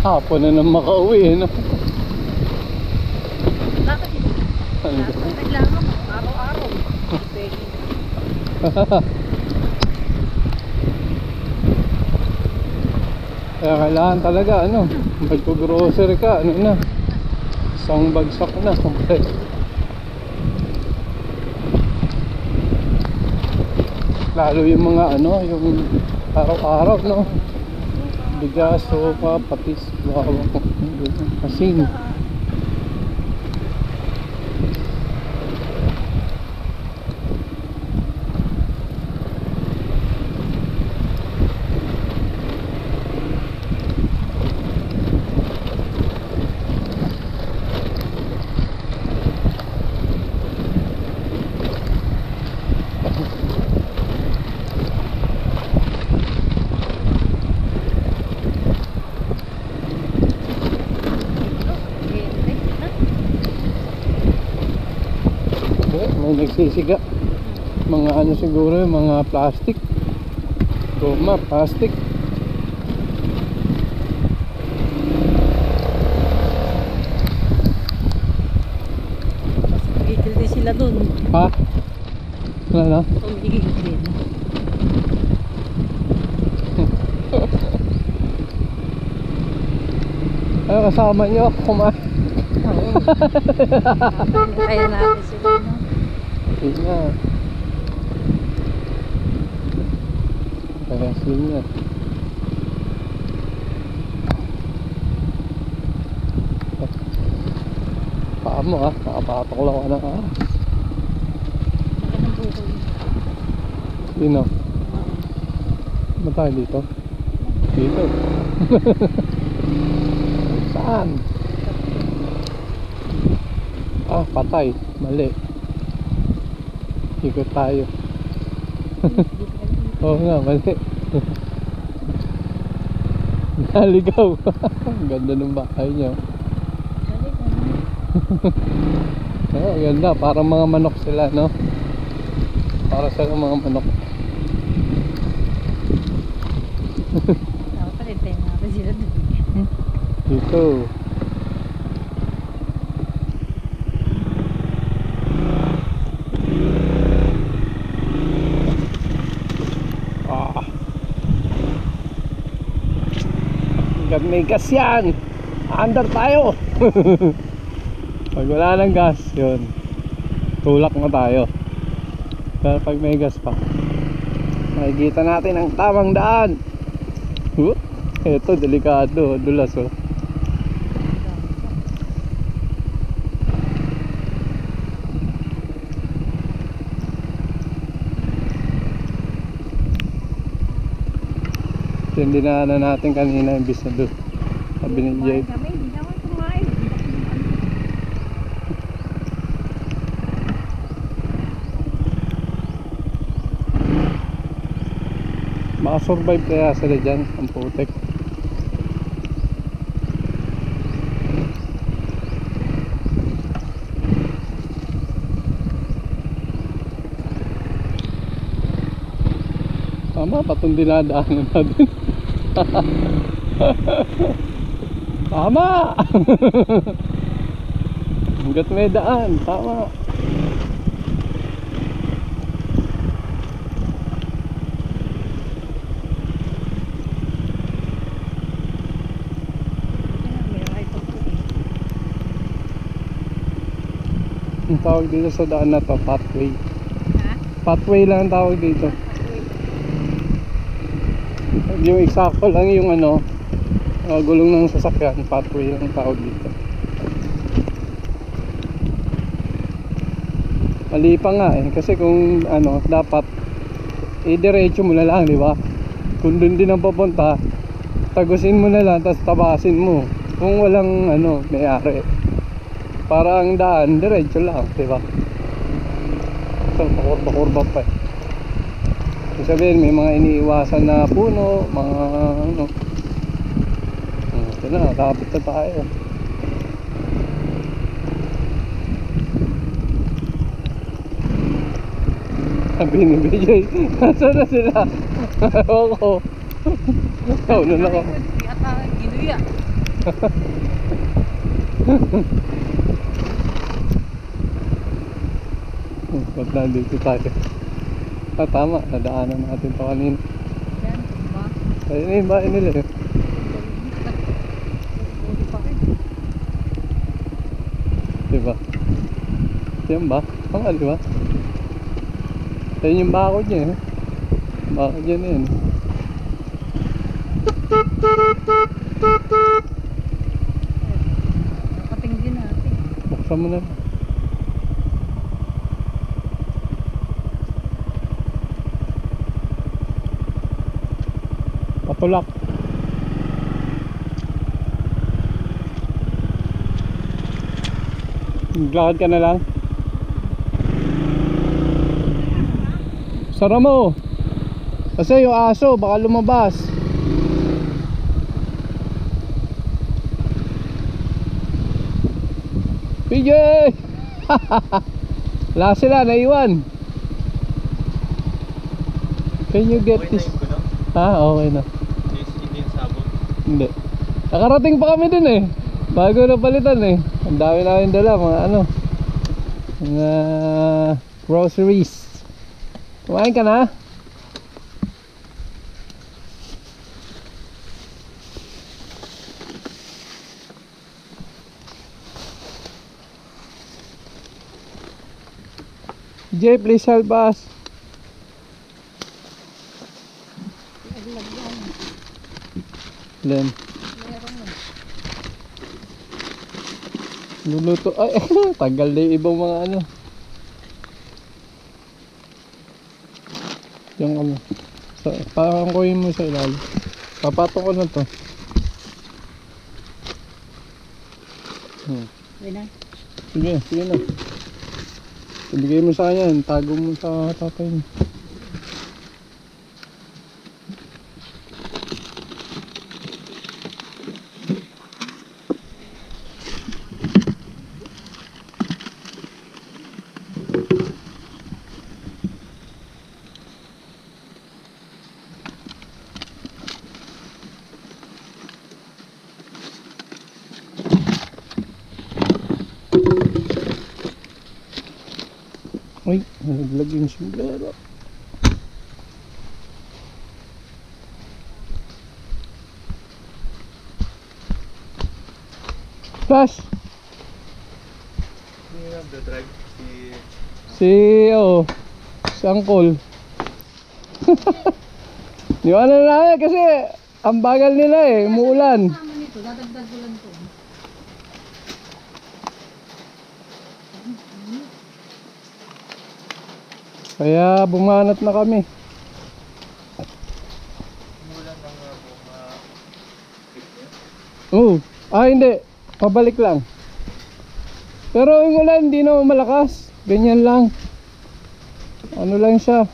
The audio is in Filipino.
Hapon na nang makauwi, no? Bakit hindi? Naglangang araw-araw. Kaya kailangan talaga, ano, magpo-grocery ka, ano na, isang bagsak na, complete. Lalo yung mga, ano, yung araw-araw, no? Bigas, sopa, patis, bawang, asin. May nagsisiga. Mga ano siguro, mga plastic. Goma, plastic. Gigil din sila dun. Ha? Wala na? Tumigil din. Ano kasama nyo? Kumain. Oo. Kaya natin sila, no? Sige nga. Kaya sige nga. Paa mo ha, nakapatok lang ako ng aras. Magandang buko yun. Sino? Ba't tayo dito? Dito. Saan? Ah, patay. Mali. Ikot tayo. Oo nga, mali. Naligaw. Ang ganda ng bahay niya. Oo, ganda. Parang mga manok sila, no? Para sa mga manok. Napapalintay natin sila dun. Dito. May gas yan. Under tayo. Pag wala ng gas, yun, tulak na tayo. Pero pag may gas pa, makikita natin ang tamang daan. Ito, delikado. Dulas, oh. Yung dinaanan natin kanina, imbis na doon. Sabi ni Jay. Makasurvive kaya sila dyan, ang putek. Tama, patong dinadaanan natin. Tama. Hanggat may daan, tama. Ang tawag dito sa daan na to, pathway. Pathway lang ang tawag dito. Yung eksakto lang yung ano, gulong ng sasakyan, pathway lang tawag dito. Mali pa nga eh, kasi kung ano, dapat diretso mo na lang, di ba? Kung dun din ang papunta, tagusin mo na lang, tapos tabasin mo. Kung walang ano, may-ari, para ang daan, diretso lang, di ba? So, pakurba-kurba pa eh. Ibig sabihin, may mga iniiwasan na puno, mga ano. Ito na, kapit na tayo. Sabi ni BJ, nasaan na sila? Ewan ko. Ikaw na lang ako. Ginuya. Ba't nandito tayo? Ah, tama. Nadaanan natin to kanina. Yan, ba? Ayun yung bahay nila eh. Puro pa kayo. Diba? Yan ba? Ang ano ba? Ayun yung bakod niya eh. Bakod niya na yan. Nakating din natin. Buksan mo na. Patulak. Maglakad ka na lang. Sara mo. Kasi yung aso baka lumabas. PJ! Wala sila, naiwan. Can you get this? Ha? Okay na. Hindi yung sabon. Hindi. Nakarating pa kami dun eh. Bago na palitan eh. Ang dami namin dala, mga ano. Mga groceries. Kumain ka na? Jay, please help us. Len. Luluto. Ay, tagal na yung ibang mga ano. Yung ano. Parang kuhin mo sa ilalim. Papatong ko na to. Wait na. Sige, sige na. Ibigay mo sa kanya, tago mo sa tatay mo. Uy, nalaglag yung sombrero. Flash! Hindi nga drive Si Uncle. Di ba na namin kasi ang bagal nila eh, umuulan. Tama nito, dadagdag ko lang to. Kaya bumanat na kami. Umulan ng Oo. Hindi. Pabalik lang. Pero yung ulan, hindi naman malakas. Ganyan lang. Ano lang siya.